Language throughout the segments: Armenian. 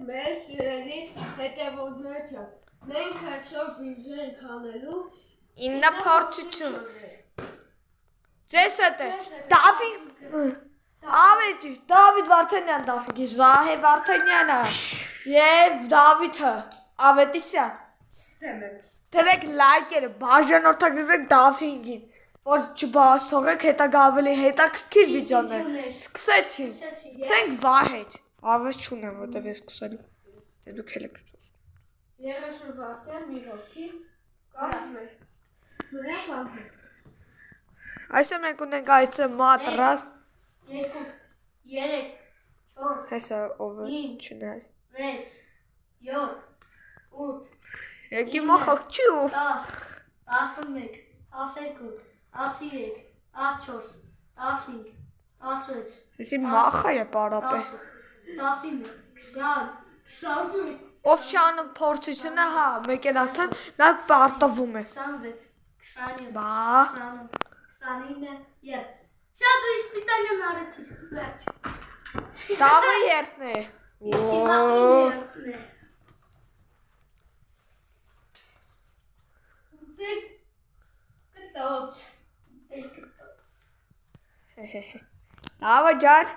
մեր սիրելի հետևորդներ, մենք այսօր վիզա ենք անելու 9 փորձություն։ Ձեզ հետ է Դավիթ Վարդանյան Դավիթ, Վահե Վարդանյանը և Դավիթը Ավետիսյան։ Դրեք լայքերը, բաժանորդագրվեք Դավիթին, որ չբացթողեք հետագա ավելի հետաքրքիր վիդեոներ։ Սկսենք Վահեից։ Հավես չունեմ, որտև ես սկսելու։ Դե դուք էլ եք խոսում։ 30 վայրկյան մի րոպե կապում ենք։ Նրա բանը։ Այսօր մենք ունենք այցը մատրաս 2 3 4 Հեսա ովը չնայ 6 7 8 Եկի մոխոք չուվ 10 11 12 13 14 15 16 Հեսի մախա է պարապե 19 20 21 Ով չանում փորձությունը հա մեկ են ասთან նա պարտվում է 26 27 Բա 29 երբ Սա դու իսպիտանյան արեցիր վերջ Դավը երդն է Իսկ հիմա երդն է Դեք կտոց Դավը ջան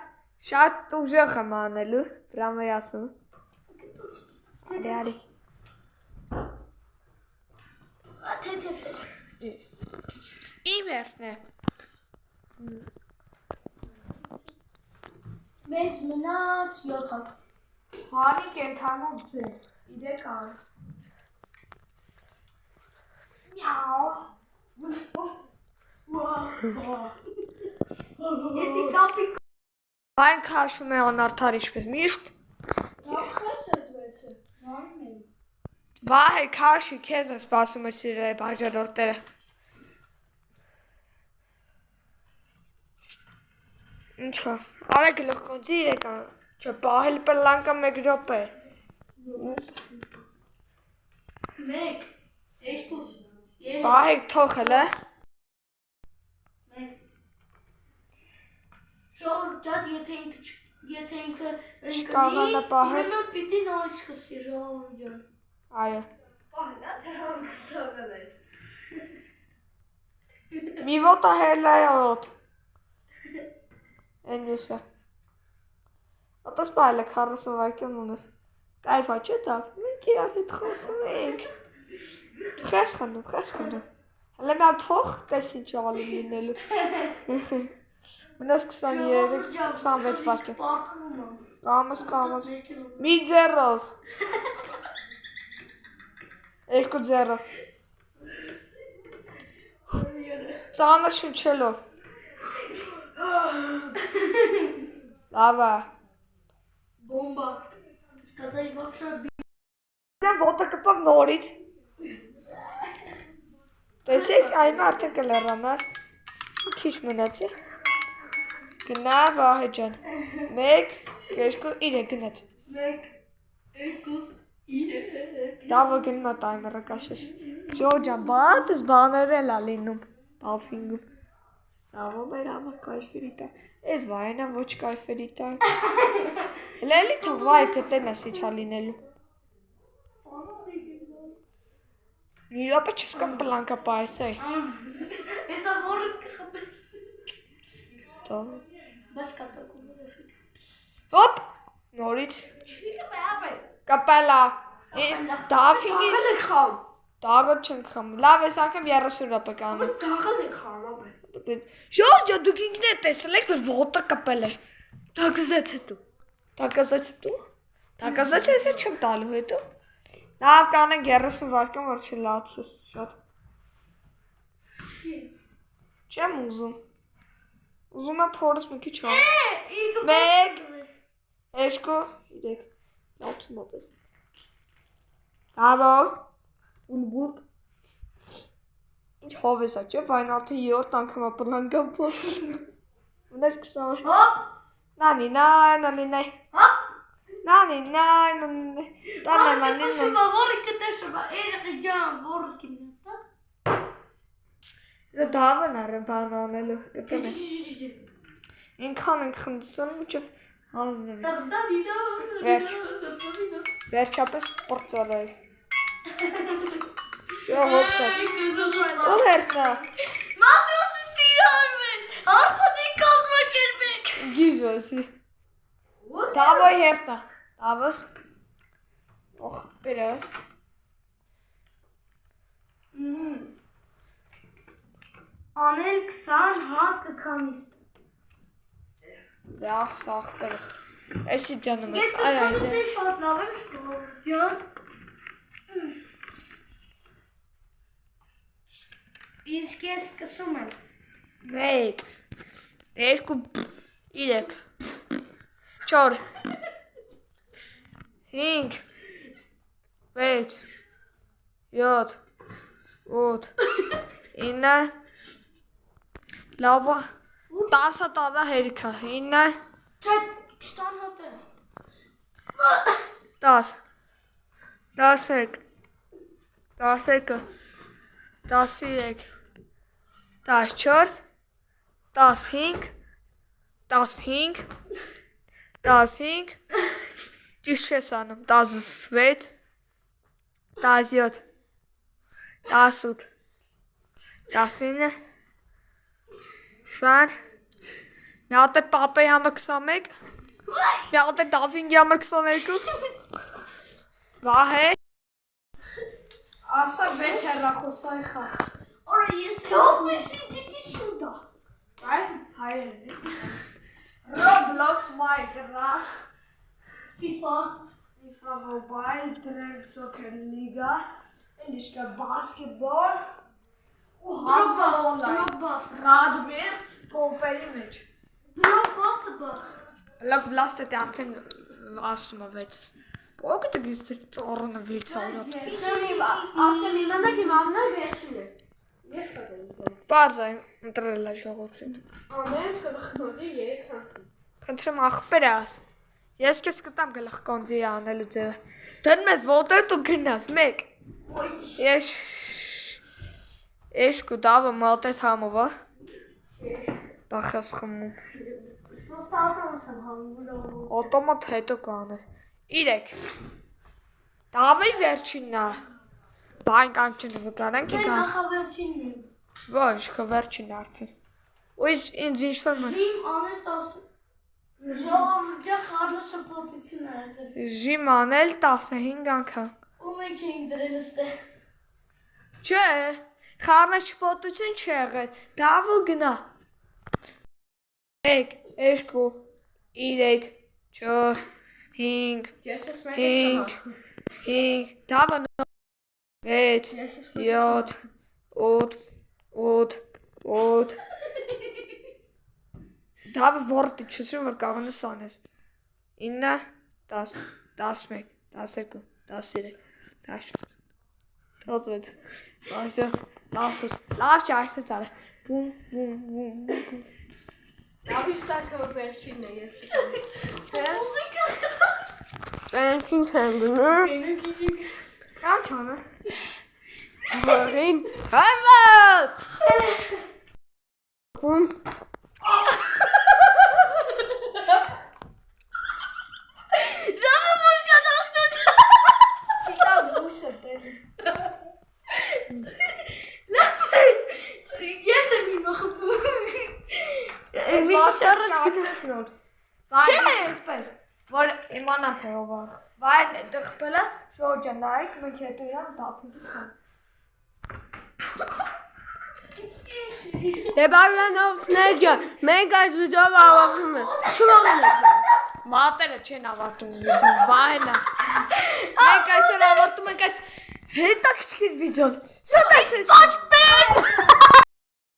շատ ուժեղ եմ անելու Պրամ է ասում Արի Իմ երդն է Մեզ մնաց 7 հատ Հանի կենթանում ձեր Իդեք ան Նյաու Եդի կապի Բայն քաշում է անարդար ինչպես միշտ Վահ է քաշի քեզ է սպասում էր սիրել բաժանորդները Ինչո, արեք լխոնցի իրեկան, չէ պահել պլանկա մեկ ռոպ է Մեկ, երկուս, երեք Վահեք թողել է Շոր ճատ եթե ինքը Չկաղանը պահել ուրեմն պիտի նորից սկսի ժողովուրդ ջան Այո Պահլա թե հանգստանել ես Մի ոտա հելա է օրոտ Են մյուսը Ոտս պահել է 40 վարկյան ունես Կայվա չէ տավ, մենք իրար հետ խոսում ենք Դու խես խնդում Հələ մի թող տես ինչ ալի լինելու Մնաս 23-26 վարկյան Կամս Մի ձերով Երկու ձերով Ծանր շնչելով Լավա Բոմբա Սկատայի վապշա Դեմ ոտը կպավ նորից Տեսեք այն արդեն կլերանար Քիչ մնաց է Գնա վահե ջան 1, 2, 3 գնաց 1, 2, 3 Դավը գնա տայմերը կաշես Ժորջան բատս բաներ էլ ա լինում Տավինգում Սավո մեր համար կայֆերի տա Ես վայնամ ոչ կայֆերի տա Հլելի թող վայ կտեն ես իչա լինելու Մի ռոպե չես կամ պլանկա պայս է Եսա որըտ կխպես Տով Բաս կատակում Հոպ նորից Չի կպե Կապելա Դավինգի Դաղել եք խամ Դաղը չենք խամ Լավ ես անգամ 30 ռոպե կանում Դաղել եք խամ Ժորջա դուք ինքն է տեսել եք որ ոտը կպել էր Դակզեց հետո Դակզեց ես էլ չեմ տալու հետո Լավ կանենք 30 վարկյան որ չլացես շատ Չեմ ուզում Ուզում եմ փորս մի քիչ հա 1 2 3 8 մոտես Դավո Ուլբուրգ Ինչ հովես է չէ, վայնալթը 7 անգամ ապրլանգամ փոր Ունես 20 Հոպ Նանի նայ Նանի Շուբա որը կտե շուբա Երեխի ջան որը կինետա Դա դավն արեմ բան անելու կտեմ է Ինքան ենք խնդսան մուչև հանձնվի Վերջ Վերջապես պրծարայ։ Շո հոպտած։ Ո՞ր հերթնա։ Մատրոսը սիրար մեզ։ Հարցնի կազմակերպեք։ Գիժոսի։ Դավոյ հերթնա։ Դավոս։ Ող բերես։ Անել 20 հատ կքանիստ։ Դախ սախ բերես։ Էսի ջանում Ես ես, այ կքանիստի շատ լավ եմ շկոլոջան։ Իսկ ես սկսում եմ։ 1 2 3 4 5 6 7 8 9 Լավա 10 տավա հերիքա 9 Չէ, 20 հատ է։ 10 11 12 13 14 15 15 15 Ճիշտ ես անում 16 17 18 19 20 Մի հատ է պապեի համար 21 Մի հատ է Դավինգի համար 22 Վահե Ասա 6 հեռախոսայի խաղ Արա ես Դավիշի դիտի սուդա Այ հայերն Roblox Minecraft FIFA FIFA Mobile Dream Soccer Liga Elişka Basketball U hasta online Blockbuster Radmir Կոպերի մեջ Blockbuster Blockbuster դե արդեն ասում է 6 Ո՞ք դե գիստր ծառոնը 6 օրոտ Ասեմ իմանաք իմ ամնա վերջին է Ես եմ Բարձայն ընտրել է ժողովրդին Ամեն գլխնոդի 3 հատ Խնդրեմ ախպերաս Ես քեզ կտամ գլխկոնձի անելու ձևը Դեն մեզ ոտեր դու գնաս 1 Ես կուտավը մալտես համովա Բախս խմում Просто автомат եմ հանգուրով Օտոմատ հետո կանես 3 Դավի վերջինն է Բայն կանչին վկանանք Դե եկան նախավերջինն եմ Ոչ, կա վերջինն արդեն Ու ինձ ինչ-որ Ժիմ անել 10 Ժողովրդյա խառնաշը պոտություն է եղել Ժիմ անել 15 անգամ Ու մենք չենք դրել ստեղ Չէ, խառնաշփոթություն չի եղել, դավը գնա 3, 2, 3, 4, 5, 5, 5, դավը 6, 7, 8, 8, 8 Դավը որտի չսում որ կաղանես անես 9, 10, 11, 12, 13, 14 Դասվեց, 17, 18, լավ չէ այս է ծարը, բում, բում, բում, բում Դավի ստակը վերջինն է ես տկամ Բենչին չեն գնում Կամ չանը Բորին Հայմատ Բում Ժամը մուշկան աղտոց Կիտա բուս է տերի Ես եմ իմ խպում Վաշարը կատնես նոր Վայն դխպես Որ իմանամ թե ով աղ Վայն դխպելը շորջը նայք մենք հետո իրան դավինգի խան Դե բարյանովները, մենք այս վիդեոն ավարտում ենք, չմողնեք Մատերը չեն ավարտում վիդեոն, վայնա Մենք այսօր ավարտում ենք այս հետաքրքիր վիդեոն Սա դասը